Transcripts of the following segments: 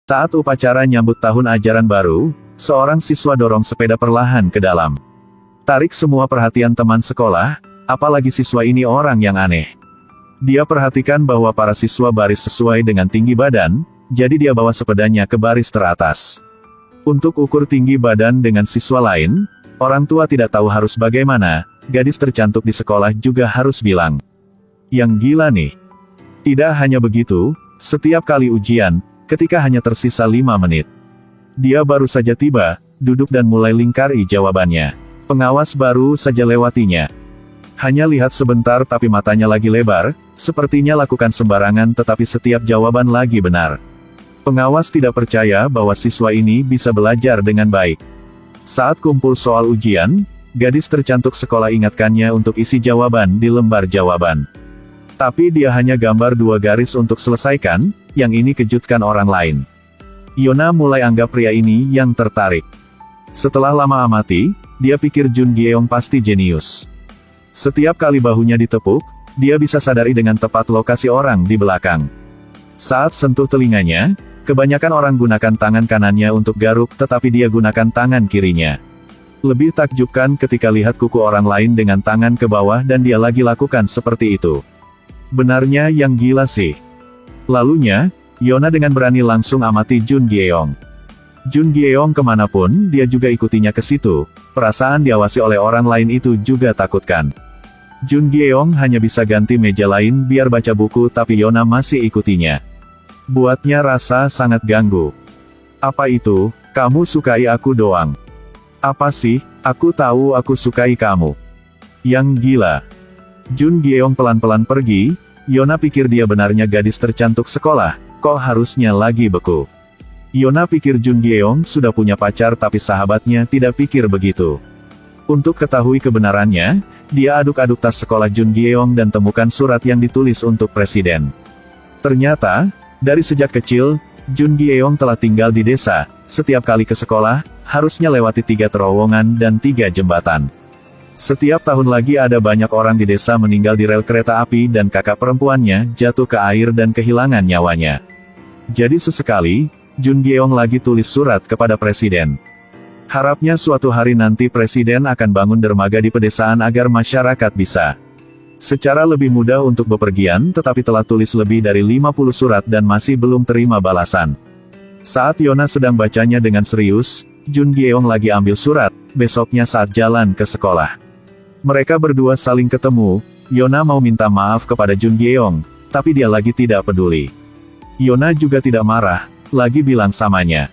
Saat upacara nyambut tahun ajaran baru, seorang siswa dorong sepeda perlahan ke dalam. Tarik semua perhatian teman sekolah, apalagi siswa ini orang yang aneh. Dia perhatikan bahwa para siswa baris sesuai dengan tinggi badan, jadi dia bawa sepedanya ke baris teratas. Untuk ukur tinggi badan dengan siswa lain, orang tua tidak tahu harus bagaimana, gadis tercantik di sekolah juga harus bilang. Yang gila nih. Tidak hanya begitu, setiap kali ujian, ketika hanya tersisa 5 menit. Dia baru saja tiba, duduk dan mulai lingkari jawabannya. Pengawas baru saja lewatinya. Hanya lihat sebentar tapi matanya lagi lebar, sepertinya lakukan sembarangan tetapi setiap jawaban lagi benar. Pengawas tidak percaya bahwa siswa ini bisa belajar dengan baik. Saat kumpul soal ujian, gadis tercantik sekolah ingatkannya untuk isi jawaban di lembar jawaban. Tapi dia hanya gambar 2 garis untuk selesaikan, yang ini kejutkan orang lain. Yona mulai anggap pria ini yang tertarik. Setelah lama amati, dia pikir Jun Gyeong pasti jenius. Setiap kali bahunya ditepuk, dia bisa sadari dengan tepat lokasi orang di belakang. Saat sentuh telinganya, kebanyakan orang gunakan tangan kanannya untuk garuk tetapi dia gunakan tangan kirinya. Lebih takjubkan ketika lihat kuku orang lain dengan tangan ke bawah dan dia lagi lakukan seperti itu. Benarnya yang gila sih. Lalunya, Yona dengan berani langsung amati Jun Gyeong. Jun Gyeong kemanapun, dia juga ikutinya ke situ. Perasaan diawasi oleh orang lain itu juga takutkan. Jun Gyeong hanya bisa ganti meja lain biar baca buku tapi Yona masih ikutinya. Buatnya rasa sangat ganggu. Apa itu, kamu sukai aku doang? Apa sih, aku tahu aku sukai kamu. Yang gila. Jun Gyeong pelan-pelan pergi, Yona pikir dia benarnya gadis tercantik sekolah, kok harusnya lagi beku. Yona pikir Jun Gyeong sudah punya pacar tapi sahabatnya tidak pikir begitu. Untuk ketahui kebenarannya, dia aduk-aduk tas sekolah Jun Gyeong dan temukan surat yang ditulis untuk presiden. Ternyata, dari sejak kecil, Jun Gyeong telah tinggal di desa, setiap kali ke sekolah, harusnya lewati 3 terowongan dan 3 jembatan. Setiap tahun lagi ada banyak orang di desa meninggal di rel kereta api dan kakak perempuannya jatuh ke air dan kehilangan nyawanya. Jadi sesekali, Jun Gyeong lagi tulis surat kepada presiden. Harapnya suatu hari nanti presiden akan bangun dermaga di pedesaan agar masyarakat bisa secara lebih mudah untuk bepergian tetapi telah tulis lebih dari 50 surat dan masih belum terima balasan. Saat Yona sedang bacanya dengan serius, Jun Gyeong lagi ambil surat, besoknya saat jalan ke sekolah. Mereka berdua saling ketemu, Yona mau minta maaf kepada Jun Gyeong, tapi dia lagi tidak peduli. Yona juga tidak marah, lagi bilang samanya.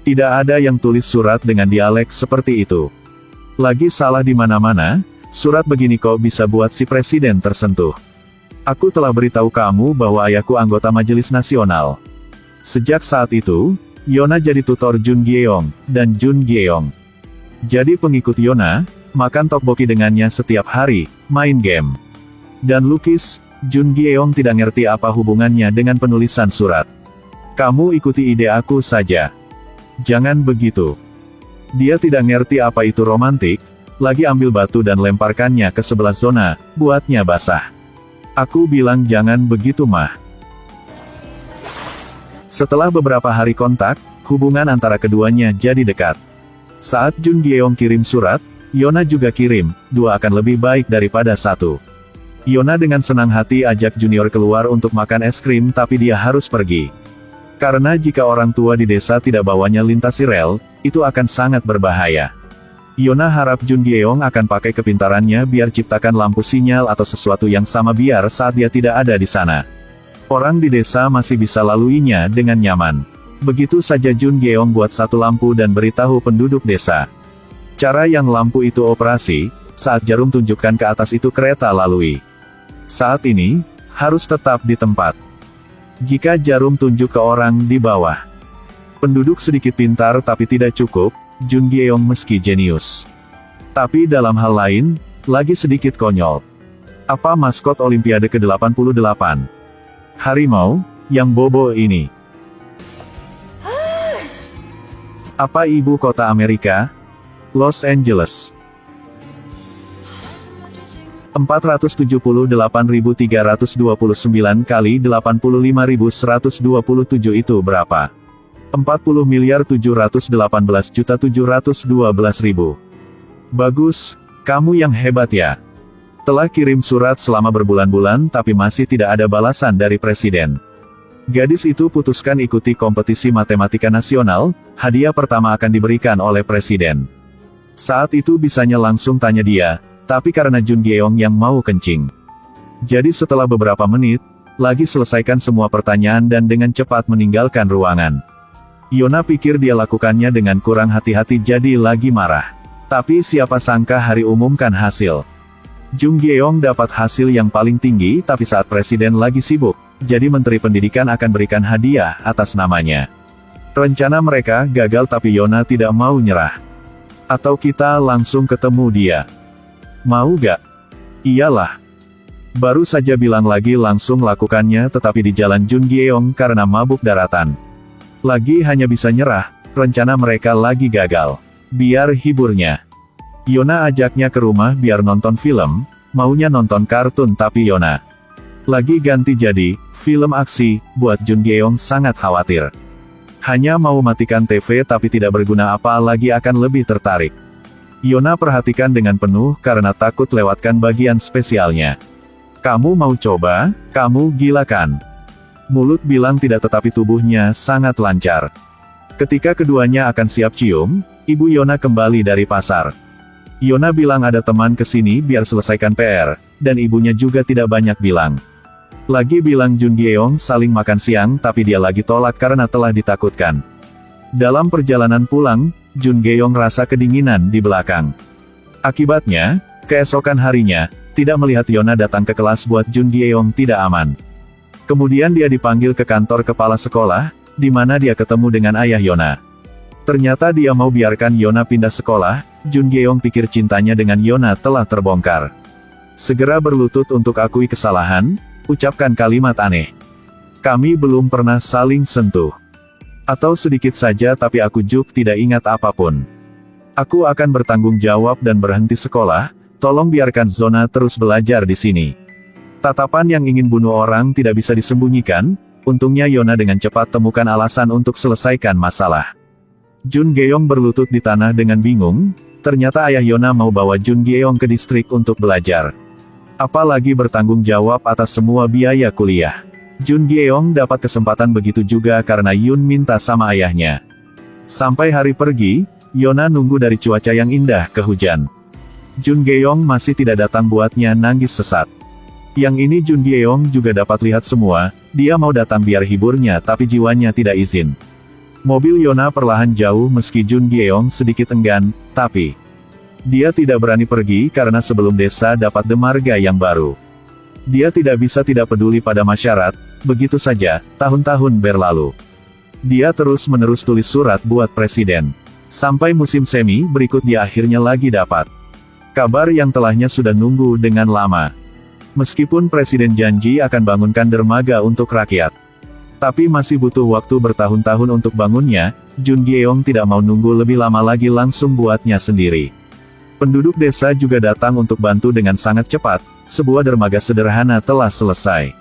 Tidak ada yang tulis surat dengan dialek seperti itu. Lagi salah di mana-mana, surat begini kok bisa buat si presiden tersentuh. Aku telah beritahu kamu bahwa ayahku anggota Majelis Nasional. Sejak saat itu, Yona jadi tutor Jun Gyeong, dan Jun Gyeong jadi pengikut Yona, makan tteokbokki dengannya setiap hari, main game, dan lukis. Jun Gyeong tidak ngerti apa hubungannya dengan penulisan surat. Kamu ikuti ide aku saja. Jangan begitu. Dia tidak ngerti apa itu romantik, lagi ambil batu dan lemparkannya ke sebelah zona, buatnya basah. Aku bilang jangan begitu mah. Setelah beberapa hari kontak, hubungan antara keduanya jadi dekat. Saat Jun Gyeong kirim surat, Yona juga kirim, 2 akan lebih baik daripada 1. Yona dengan senang hati ajak junior keluar untuk makan es krim tapi dia harus pergi. Karena jika orang tua di desa tidak bawanya lintasi rel, itu akan sangat berbahaya. Yona harap Jun Gyeong akan pakai kepintarannya biar ciptakan lampu sinyal atau sesuatu yang sama biar saat dia tidak ada di sana, orang di desa masih bisa laluinya dengan nyaman. Begitu saja Jun Gyeong buat satu lampu dan beritahu penduduk desa. Cara yang lampu itu operasi, saat jarum tunjukkan ke atas itu kereta lalui. Saat ini, harus tetap di tempat. Jika jarum tunjuk ke orang di bawah, penduduk sedikit pintar tapi tidak cukup, Jun Gyeong meski jenius. Tapi dalam hal lain, lagi sedikit konyol. Apa maskot Olimpiade ke-88? Harimau, yang bobo ini. Apa ibu kota Amerika? Los Angeles. 478.329 kali 85.127 itu berapa? 40.718.712.000. Bagus, kamu yang hebat ya. Telah kirim surat selama berbulan-bulan tapi masih tidak ada balasan dari presiden. Gadis itu putuskan ikuti kompetisi matematika nasional, hadiah pertama akan diberikan oleh presiden. Saat itu bisanya langsung tanya dia, tapi karena Jun Gyeong yang mau kencing. Jadi setelah beberapa menit, lagi selesaikan semua pertanyaan dan dengan cepat meninggalkan ruangan. Yona pikir dia lakukannya dengan kurang hati-hati jadi lagi marah. Tapi siapa sangka hari umumkan hasil. Jun Gyeong dapat hasil yang paling tinggi tapi saat presiden lagi sibuk, jadi Menteri Pendidikan akan berikan hadiah atas namanya. Rencana mereka gagal tapi Yona tidak mau nyerah. Atau kita langsung ketemu dia. Mau gak? Iyalah. Baru saja bilang lagi langsung lakukannya tetapi di jalan Jun Gyeong karena mabuk daratan. Lagi hanya bisa nyerah, rencana mereka lagi gagal. Biar hiburnya. Yona ajaknya ke rumah biar nonton film, maunya nonton kartun tapi Yona lagi ganti jadi film aksi, buat Jun Gyeong sangat khawatir. Hanya mau matikan TV tapi tidak berguna apa lagi akan lebih tertarik. Yona perhatikan dengan penuh karena takut lewatkan bagian spesialnya. Kamu mau coba? Kamu gila kan? Mulut bilang tidak tetapi tubuhnya sangat lancar. Ketika keduanya akan siap cium, ibu Yona kembali dari pasar. Yona bilang ada teman kesini biar selesaikan PR, dan ibunya juga tidak banyak bilang. Lagi bilang Jun Gyeong saling makan siang tapi dia lagi tolak karena telah ditakutkan. Dalam perjalanan pulang, Jun Gyeong rasa kedinginan di belakang. Akibatnya, keesokan harinya, tidak melihat Yona datang ke kelas buat Jun Gyeong tidak aman. Kemudian dia dipanggil ke kantor kepala sekolah, di mana dia ketemu dengan ayah Yona. Ternyata dia mau biarkan Yona pindah sekolah, Jun Gyeong pikir cintanya dengan Yona telah terbongkar. Segera berlutut untuk akui kesalahan, ucapkan kalimat aneh. Kami belum pernah saling sentuh. Atau sedikit saja tapi aku juga tidak ingat apapun. Aku akan bertanggung jawab dan berhenti sekolah, tolong biarkan Zona terus belajar di sini. Tatapan yang ingin bunuh orang tidak bisa disembunyikan, untungnya Yona dengan cepat temukan alasan untuk selesaikan masalah. Jun Gyeong berlutut di tanah dengan bingung, ternyata ayah Yona mau bawa Jun Gyeong ke distrik untuk belajar. Apalagi bertanggung jawab atas semua biaya kuliah. Jun Gyeong dapat kesempatan begitu juga karena Yun minta sama ayahnya. Sampai hari pergi, Yona nunggu dari cuaca yang indah ke hujan. Jun Gyeong masih tidak datang buatnya nangis sesat. Yang ini Jun Gyeong juga dapat lihat semua, dia mau datang biar hiburnya tapi jiwanya tidak izin. Mobil Yona perlahan jauh meski Jun Gyeong sedikit enggan, tapi dia tidak berani pergi karena sebelum desa dapat demarga yang baru. Dia tidak bisa tidak peduli pada masyarakat, begitu saja, tahun-tahun berlalu. Dia terus-menerus tulis surat buat presiden. Sampai musim semi berikut dia akhirnya lagi dapat kabar yang telahnya sudah nunggu dengan lama. Meskipun presiden janji akan bangunkan dermaga untuk rakyat. Tapi masih butuh waktu bertahun-tahun untuk bangunnya, Jun Gyeong tidak mau nunggu lebih lama lagi langsung buatnya sendiri. Penduduk desa juga datang untuk bantu dengan sangat cepat, sebuah dermaga sederhana telah selesai.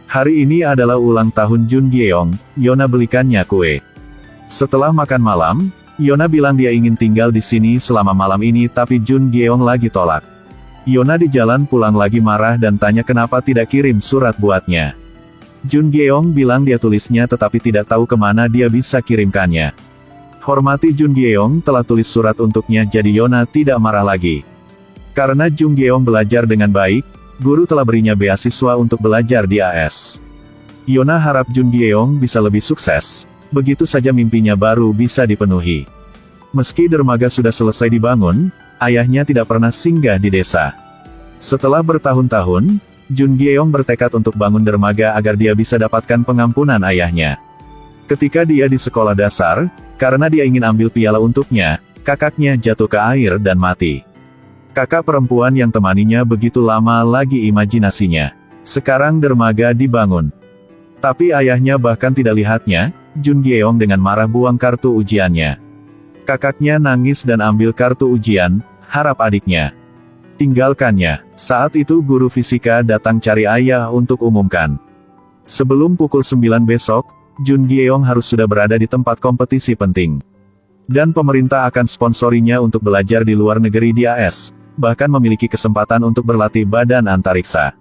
Hari ini adalah ulang tahun Jun Gyeong, Yona belikannya kue. Setelah makan malam, Yona bilang dia ingin tinggal di sini selama malam ini tapi Jun Gyeong lagi tolak. Yona di jalan pulang lagi marah dan tanya kenapa tidak kirim surat buatnya. Jun Gyeong bilang dia tulisnya tetapi tidak tahu kemana dia bisa kirimkannya. Hormati Jun Gyeong telah tulis surat untuknya jadi Yona tidak marah lagi. Karena Jun Gyeong belajar dengan baik, guru telah berinya beasiswa untuk belajar di AS. Yona harap Jun Gyeong bisa lebih sukses, begitu saja mimpinya baru bisa dipenuhi. Meski dermaga sudah selesai dibangun, ayahnya tidak pernah singgah di desa. Setelah bertahun-tahun, Jun Gyeong bertekad untuk bangun dermaga agar dia bisa dapatkan pengampunan ayahnya. Ketika dia di sekolah dasar, karena dia ingin ambil piala untuknya, kakaknya jatuh ke air dan mati. Kakak perempuan yang temaninya begitu lama lagi imajinasinya. Sekarang dermaga dibangun. Tapi ayahnya bahkan tidak lihatnya, Jun Gyeong dengan marah buang kartu ujiannya. Kakaknya nangis dan ambil kartu ujian, harap adiknya tinggalkannya. Saat itu guru fisika datang cari ayah untuk umumkan. Sebelum pukul 9 besok, Jun Gyeong harus sudah berada di tempat kompetisi penting. Dan pemerintah akan sponsorinya untuk belajar di luar negeri di AS, bahkan memiliki kesempatan untuk berlatih badan antariksa.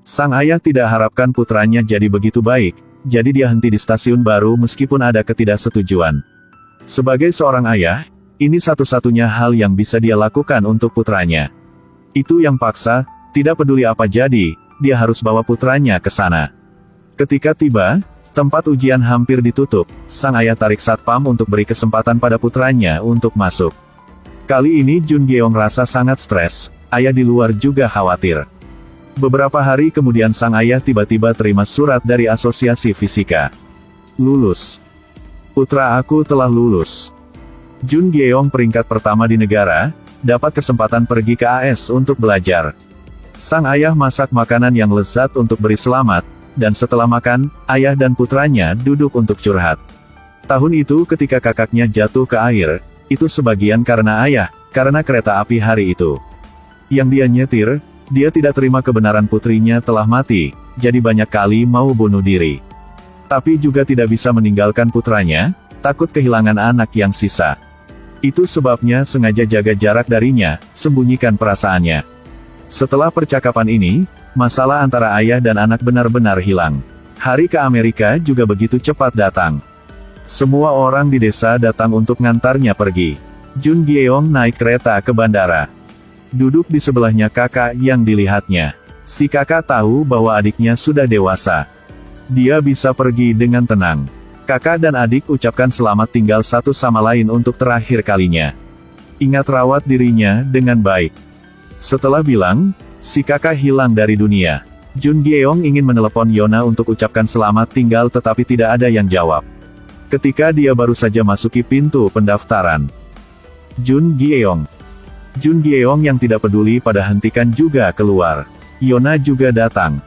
Sang ayah tidak harapkan putranya jadi begitu baik, jadi dia henti di stasiun baru meskipun ada ketidaksetujuan. Sebagai seorang ayah, ini satu-satunya hal yang bisa dia lakukan untuk putranya. Itu yang paksa, tidak peduli apa jadi, dia harus bawa putranya ke sana. Ketika tiba, tempat ujian hampir ditutup, sang ayah tarik satpam untuk beri kesempatan pada putranya untuk masuk. Kali ini Jun Gyeong rasa sangat stres, ayah di luar juga khawatir. Beberapa hari kemudian sang ayah tiba-tiba terima surat dari Asosiasi Fisika. Lulus. Putra aku telah lulus. Jun Gyeong peringkat pertama di negara, dapat kesempatan pergi ke AS untuk belajar. Sang ayah masak makanan yang lezat untuk beri selamat, dan setelah makan, ayah dan putranya duduk untuk curhat. Tahun itu ketika kakaknya jatuh ke air, itu sebagian karena ayah, karena kereta api hari itu. Yang dia nyetir, dia tidak terima kebenaran putrinya telah mati, jadi banyak kali mau bunuh diri. Tapi juga tidak bisa meninggalkan putranya, takut kehilangan anak yang sisa. Itu sebabnya sengaja jaga jarak darinya, sembunyikan perasaannya. Setelah percakapan ini, masalah antara ayah dan anak benar-benar hilang. Hari ke Amerika juga begitu cepat datang. Semua orang di desa datang untuk ngantarnya pergi. Jun Gyeong naik kereta ke bandara. Duduk di sebelahnya kakak yang dilihatnya. Si kakak tahu bahwa adiknya sudah dewasa. Dia bisa pergi dengan tenang. Kakak dan adik ucapkan selamat tinggal satu sama lain untuk terakhir kalinya. Ingat rawat dirinya dengan baik. Setelah bilang, si kakak hilang dari dunia. Jun Gyeong ingin menelepon Yona untuk ucapkan selamat tinggal tetapi tidak ada yang jawab. Ketika dia baru saja masuki pintu pendaftaran. Jun Gyeong yang tidak peduli pada hentikan juga keluar. Yona juga datang.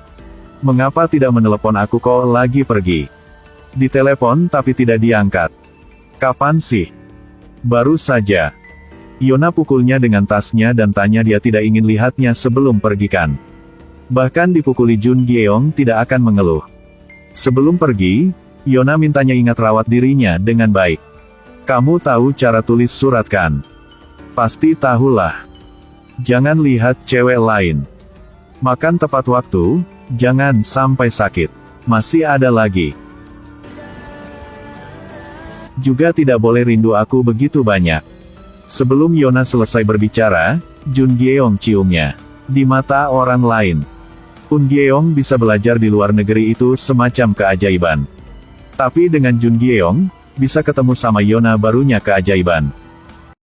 Mengapa tidak menelepon aku kok lagi pergi? Ditelepon tapi tidak diangkat. Kapan sih? Baru saja. Yona pukulnya dengan tasnya dan tanya dia tidak ingin lihatnya sebelum pergikan. Bahkan dipukuli Jun Gyeong tidak akan mengeluh. Sebelum pergi, Yona mintanya ingat rawat dirinya dengan baik. Kamu tahu cara tulis surat kan? Pasti tahulah. Jangan lihat cewek lain. Makan tepat waktu, jangan sampai sakit. Masih ada lagi. Juga tidak boleh rindu aku begitu banyak. Sebelum Yona selesai berbicara, Jun Gyeong ciumnya. Di mata orang lain, Jun Gyeong bisa belajar di luar negeri itu semacam keajaiban. Tapi dengan Jun Gyeong, bisa ketemu sama Yona barunya keajaiban.